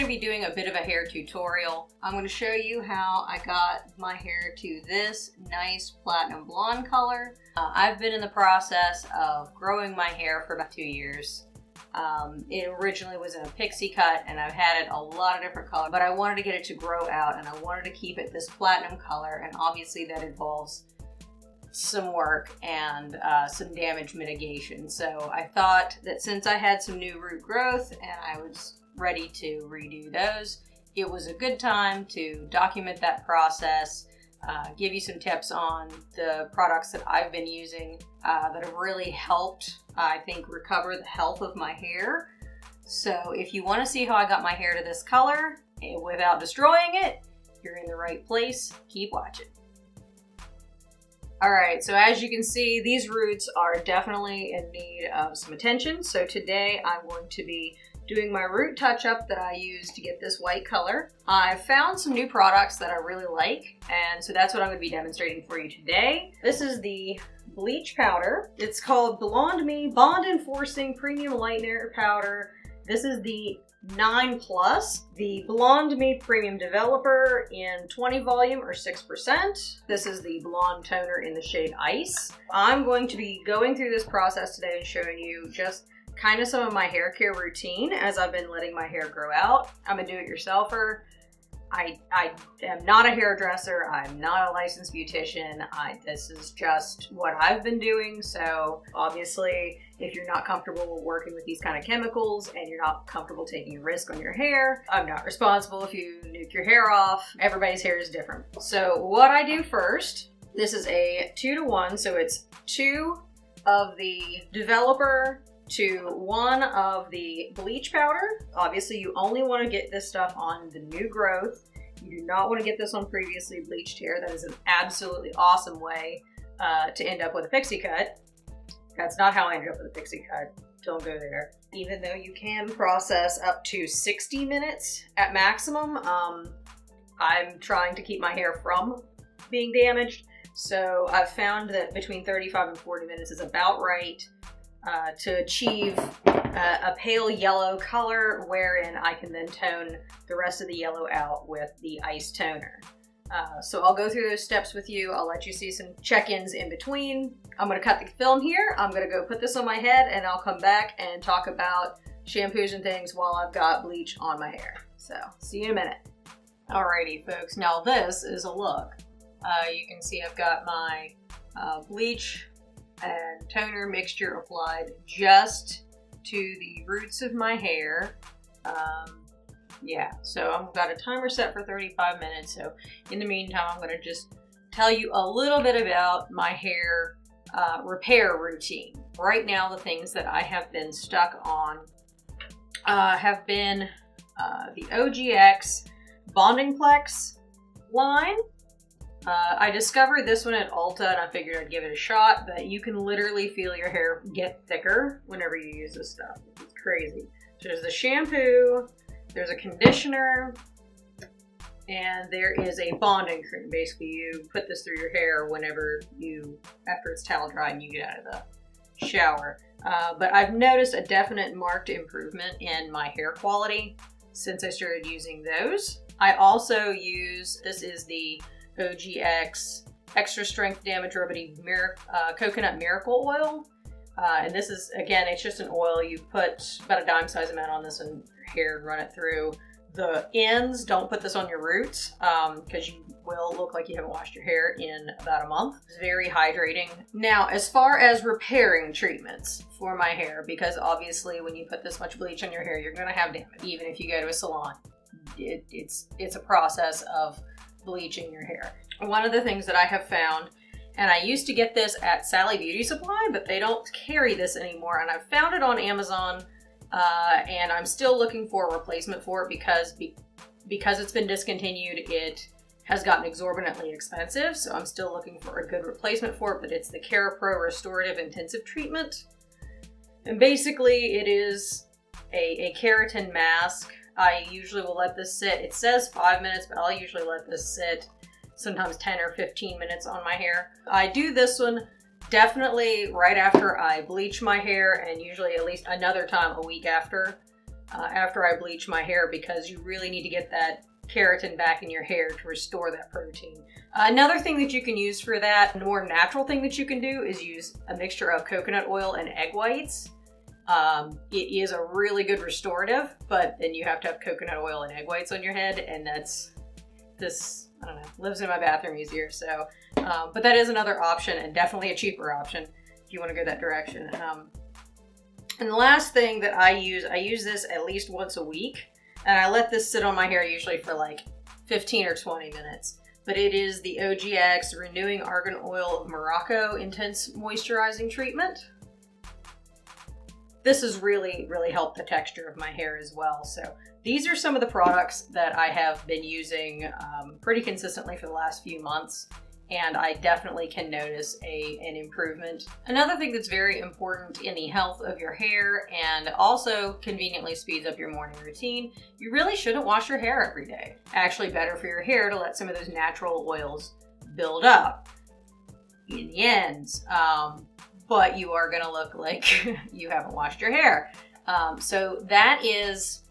to be doing a bit of a hair tutorial. I'm going to show you how I got my hair to this nice platinum blonde color. I've been in the process of growing my hair for about 2 years. It originally was in a pixie cut and I've had it a lot of different colors, but I wanted to get it to grow out and I wanted to keep it this platinum color, and obviously that involves some work and some damage mitigation. So I thought that since I had some new root growth and I was ready to redo those, it was a good time to document that process, give you some tips on the products that I've been using that have really helped, I think, recover the health of my hair. So if you want to see how I got my hair to this color without destroying it, you're in the right place. Keep watching. Alright, so as you can see, these roots are definitely in need of some attention. So today I'm going to be doing my root touch-up that I use to get this white color. I found some new products that I really like, and so that's what I'm going to be demonstrating for you today. This is the Bleach powder. It's called Blond Bond Enforcing Premium Lightener Powder. This is the 9+, the Blond Premium Developer in 20 volume or 6%. This is the Blonde toner in the shade Ice. I'm going to be going through this process today and showing you just kind of some of my hair care routine as I've been letting my hair grow out. I'm a do-it-yourselfer. I am not a hairdresser. I'm not a licensed beautician. This is just what I've been doing. So obviously, if you're not comfortable working with these kind of chemicals and you're not comfortable taking a risk on your hair, I'm not responsible if you nuke your hair off. Everybody's hair is different. So what I do first, this is a 2-to-1. So it's 2 of the developer to 1 of the bleach powder. Obviously, you only want to get this stuff on the new growth. You do not want to get this on previously bleached hair. That is an absolutely awesome way to end up with a pixie cut. That's not how I ended up with a pixie cut. Don't go there. Even though you can process up to 60 minutes at maximum, I'm trying to keep my hair from being damaged. So I've found that between 35 and 40 minutes is about right to achieve a pale yellow color, wherein I can then tone the rest of the yellow out with the ice toner. So I'll go through those steps with you. I'll let you see some check-ins in between. I'm going to cut the film here. I'm going to go put this on my head and I'll come back and talk about shampoos and things while I've got bleach on my hair. So see you in a minute. Alrighty folks, now this is a look. You can see I've got my bleach and toner mixture applied just to the roots of my hair. Yeah, so I've got a timer set for 35 minutes. So in the meantime, I'm going to just tell you a little bit about my hair repair routine. Right now, the things that I have been stuck on have been the OGX Bonding Plex line. I discovered this one at Ulta and I figured I'd give it a shot, but you can literally feel your hair get thicker whenever you use this stuff. It's crazy. So there's the shampoo, there's a conditioner, and there is a bonding cream. Basically, you put this through your hair whenever after it's towel dry and you get out of the shower. But I've noticed a definite marked improvement in my hair quality since I started using those. I also use, this is the OGX Extra Strength Damage Remedy Coconut Miracle Oil. And this is, again, it's just an oil. You put about a dime size amount on this in your hair and run it through the ends. Don't put this on your roots because you will look like you haven't washed your hair in about a month. It's very hydrating. Now, as far as repairing treatments for my hair, because obviously when you put this much bleach on your hair, you're going to have damage. Even if you go to a salon, it's a process of bleaching your hair. One of the things that I have found, and I used to get this at Sally Beauty Supply, but they don't carry this anymore, and I found it on Amazon, and I'm still looking for a replacement for it because it's been discontinued. It has gotten exorbitantly expensive, so I'm still looking for a good replacement for it, but it's the CeraPro Restorative Intensive Treatment. And basically it is a keratin mask. I usually will let this sit. It says 5 minutes, but I'll usually let this sit sometimes 10 or 15 minutes on my hair. I do this one definitely right after I bleach my hair, and usually at least another time a week after. after I bleach my hair, because you really need to get that keratin back in your hair to restore that protein. Another thing that you can use for that, a more natural thing that you can do, is use a mixture of coconut oil and egg whites. It is a really good restorative, but then you have to have coconut oil and egg whites on your head, and this, I don't know, lives in my bathroom easier. So, but that is another option, and definitely a cheaper option if you want to go that direction. And the last thing that I use this at least once a week, and I let this sit on my hair usually for like 15 or 20 minutes. But it is the OGX Renewing Argan Oil of Morocco Intense Moisturizing Treatment. This has really, really helped the texture of my hair as well. So these are some of the products that I have been using pretty consistently for the last few months, and I definitely can notice an improvement. Another thing that's very important in the health of your hair and also conveniently speeds up your morning routine, you really shouldn't wash your hair every day. Actually better for your hair to let some of those natural oils build up in the ends. But you are gonna look like you haven't washed your hair. So that is,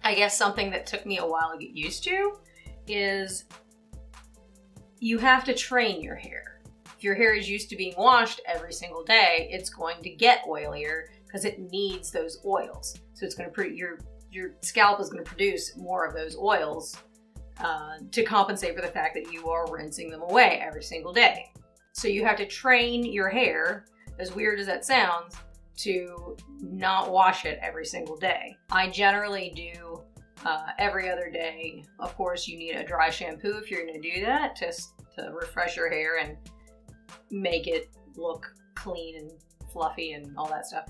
I guess, something that took me a while to get used to, is you have to train your hair. If your hair is used to being washed every single day, it's going to get oilier because it needs those oils. So it's going to your scalp is going to produce more of those oils to compensate for the fact that you are rinsing them away every single day. So you have to train your hair, as weird as that sounds, to not wash it every single day. I generally do every other day. Of course, you need a dry shampoo if you're going to do that, just to refresh your hair and make it look clean and fluffy and all that stuff.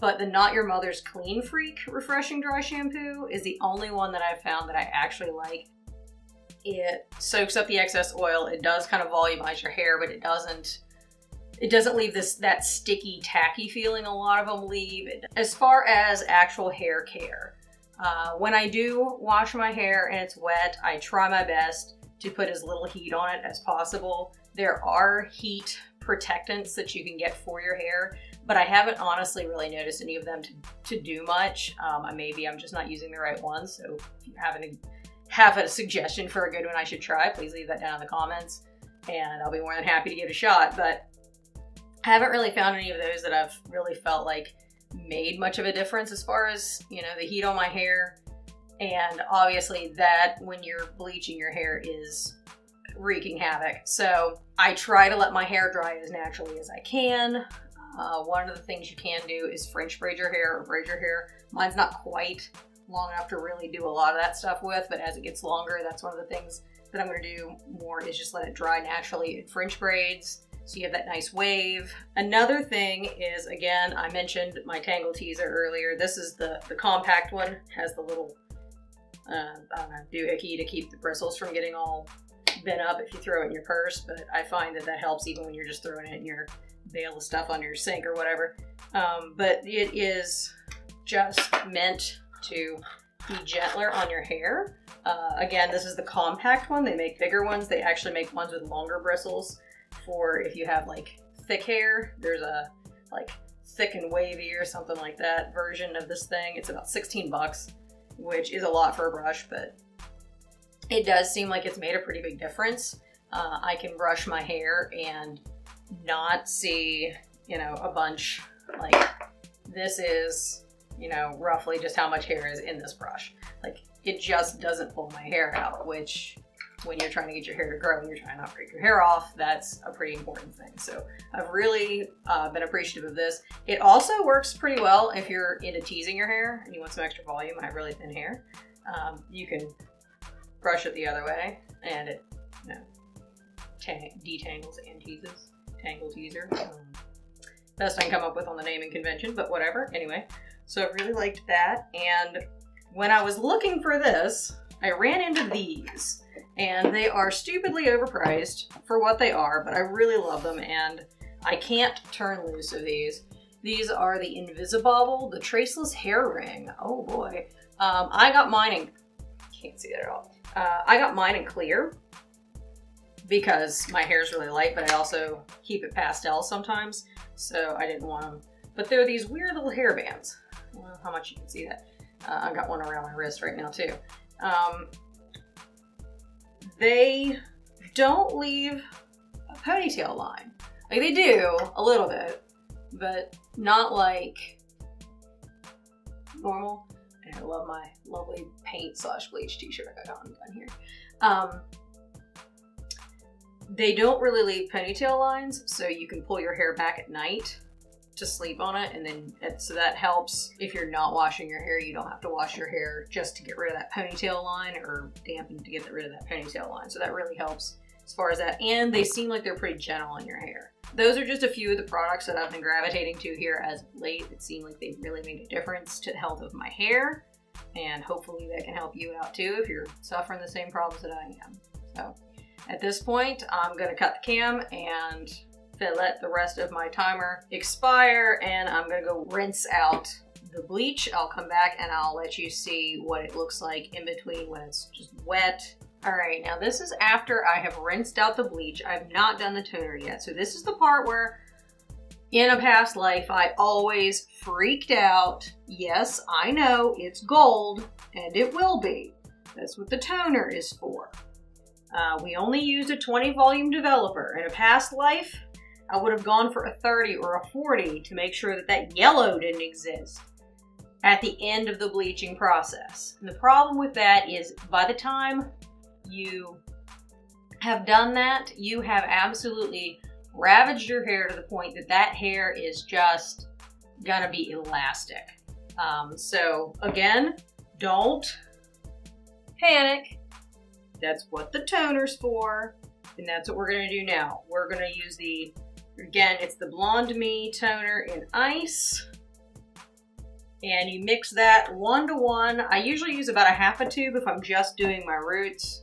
But the Not Your Mother's Clean Freak Refreshing Dry Shampoo is the only one that I've found that I actually like. It soaks up the excess oil. It does kind of volumize your hair, but it doesn't leave that sticky, tacky feeling a lot of them leave. As far as actual hair care, when I do wash my hair and it's wet, I try my best to put as little heat on it as possible. There are heat protectants that you can get for your hair, but I haven't honestly really noticed any of them to do much. Maybe I'm just not using the right ones. So if you have a suggestion for a good one I should try, please leave that down in the comments and I'll be more than happy to give it a shot. But I haven't really found any of those that I've really felt like made much of a difference as far as, you know, the heat on my hair. And obviously that when you're bleaching your hair is wreaking havoc. So I try to let my hair dry as naturally as I can. One of the things you can do is French braid your hair or braid your hair. Mine's not quite long enough to really do a lot of that stuff with, but as it gets longer, that's one of the things that I'm going to do more, is just let it dry naturally in French braids, so you have that nice wave. Another thing is, again, I mentioned my Tangle Teaser earlier. This is the compact one. Has the little I don't know, doohickey to keep the bristles from getting all bent up if you throw it in your purse, but I find that helps even when you're just throwing it in your bale of stuff under your sink or whatever. But it is just meant to be gentler on your hair. Again, this is the compact one. They make bigger ones. They actually make ones with longer bristles for if you have like thick hair. There's a like thick and wavy or something like that version of this thing. It's about 16 bucks, which is a lot for a brush, but it does seem like it's made a pretty big difference. I can brush my hair and not see, you know, a bunch. Like, this is, you know, roughly just how much hair is in this brush. Like, it just doesn't pull my hair out, which when you're trying to get your hair to grow and you're trying not to break your hair off, that's a pretty important thing. So I've really been appreciative of this. It also works pretty well if you're into teasing your hair and you want some extra volume. I have really thin hair. You can brush it the other way and it, you know, detangles and teases. Tangle Teaser. Best I can come up with on the naming convention, but whatever. Anyway, so I really liked that. And when I was looking for this, I ran into these. And they are stupidly overpriced for what they are, but I really love them and I can't turn loose of these. These are the Invisibobble, the Traceless Hair Ring. Oh boy. I got mine in, can't see that at all. I got mine in clear because my hair is really light, but I also keep it pastel sometimes, so I didn't want them. But they're these weird little hair bands. don't know how much you can see that. I've got one around my wrist right now too. They don't leave a ponytail line. Like they do a little bit, but not like normal. And I love my lovely paint / bleach t-shirt I got on here. They don't really leave ponytail lines, so you can pull your hair back at night to sleep on it, and then so that helps if you're not washing your hair. You don't have to wash your hair just to get rid of that ponytail line, or dampen to get rid of that ponytail line. So that really helps as far as that, and they seem like they're pretty gentle on your hair. Those are just a few of the products that I've been gravitating to here as of late. It seemed like they really made a difference to the health of my hair, and hopefully that can help you out too if you're suffering the same problems that I am. So at this point, I'm gonna cut the cam and let the rest of my timer expire, and I'm gonna go rinse out the bleach. I'll come back and I'll let you see what it looks like in between when it's just wet. All right, now this is after I have rinsed out the bleach. I've not done the toner yet. So this is the part where in a past life, I always freaked out. Yes, I know it's gold and it will be. That's what the toner is for. We only used a 20 volume developer. In a past life, I would have gone for a 30 or a 40 to make sure that that yellow didn't exist at the end of the bleaching process. And the problem with that is by the time you have done that, you have absolutely ravaged your hair to the point that that hair is just gonna be elastic. So again, don't panic. That's what the toner's for, and that's what we're gonna do now. We're gonna use the, again, it's the Blond toner in ice. And you mix that 1 to 1. I usually use about a half a tube if I'm just doing my roots.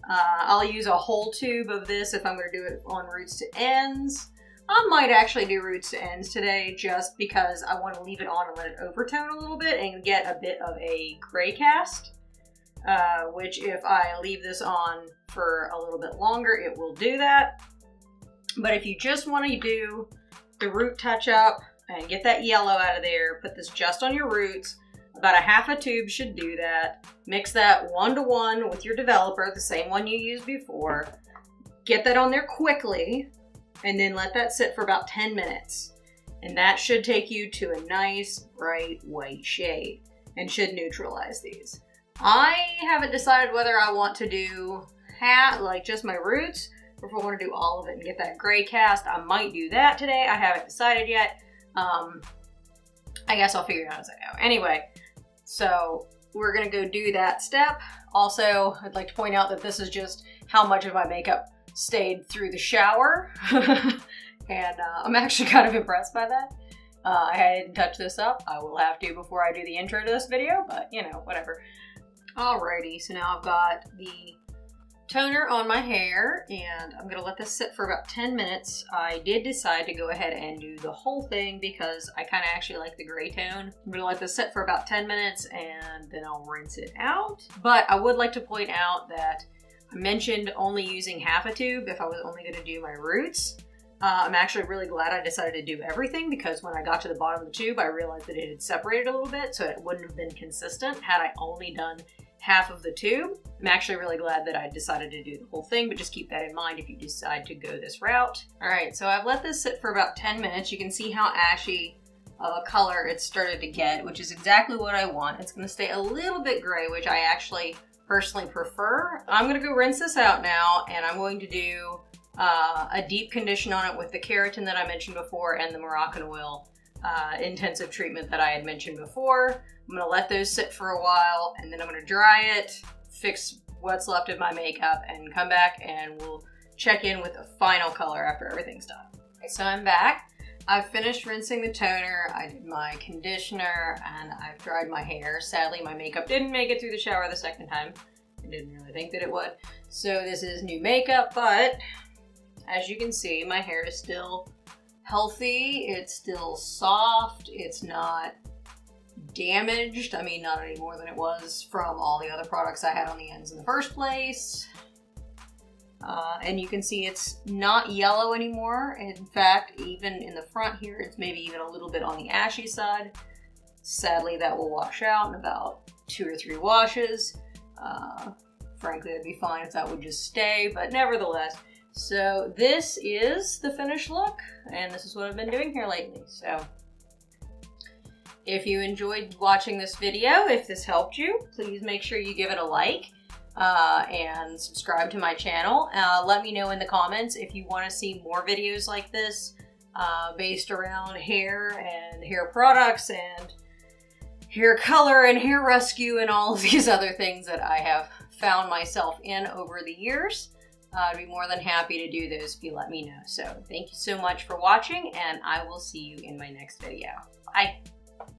I'll use a whole tube of this if I'm gonna do it on roots to ends. I might actually do roots to ends today just because I want to leave it on and let it overtone a little bit and get a bit of a gray cast. Which if I leave this on for a little bit longer, it will do that. But if you just want to do the root touch up and get that yellow out of there, put this just on your roots. About a half a tube should do that. Mix that 1 to 1 with your developer, the same one you used before. Get that on there quickly, and then let that sit for about 10 minutes. And that should take you to a nice, bright white shade and should neutralize these. I haven't decided whether I want to do like just my roots, or if I want to do all of it and get that gray cast. I might do that today. I haven't decided yet. I guess I'll figure it out as I go. Anyway, so we're gonna go do that step. Also, I'd like to point out that this is just how much of my makeup stayed through the shower. And I'm actually kind of impressed by that. I didn't touch this up. I will have to before I do the intro to this video, but you know, whatever. Alrighty, so now I've got the toner on my hair, and I'm gonna let this sit for about 10 minutes. I did decide to go ahead and do the whole thing because I kind of actually like the gray tone. I'm gonna let this sit for about 10 minutes and then I'll rinse it out. But I would like to point out that I mentioned only using half a tube if I was only gonna do my roots. I'm actually really glad I decided to do everything, because when I got to the bottom of the tube, I realized that it had separated a little bit, so it wouldn't have been consistent had I only done half of the tube. I'm actually really glad that I decided to do the whole thing, but just keep that in mind if you decide to go this route. All right, so I've let this sit for about 10 minutes. You can see how ashy of a color it's started to get, which is exactly what I want. It's gonna stay a little bit gray, which I actually personally prefer. I'm gonna go rinse this out now, and I'm going to do a deep condition on it with the keratin that I mentioned before and the Moroccan oil intensive treatment that I had mentioned before. I'm gonna let those sit for a while, and then I'm gonna dry it, fix what's left of my makeup, and come back and we'll check in with a final color after everything's done. Okay, so I'm back. I've finished rinsing the toner, I did my conditioner, and I've dried my hair. Sadly, my makeup didn't make it through the shower the second time. I didn't really think that it would. So this is new makeup, but as you can see, my hair is still healthy, it's still soft, it's not damaged. I mean, not any more than it was from all the other products I had on the ends in the first place. And you can see it's not yellow anymore. In fact, even in the front here, it's maybe even a little bit on the ashy side. Sadly, that will wash out in about 2 or 3 washes. Frankly, it'd be fine if that would just stay, but nevertheless. So this is the finished look, and this is what I've been doing here lately. So if you enjoyed watching this video, if this helped you, please make sure you give it a like and subscribe to my channel. Let me know in the comments if you want to see more videos like this based around hair and hair products and hair color and hair rescue and all of these other things that I have found myself in over the years. I'd be more than happy to do those if you let me know. So thank you so much for watching, and I will see you in my next video. Bye.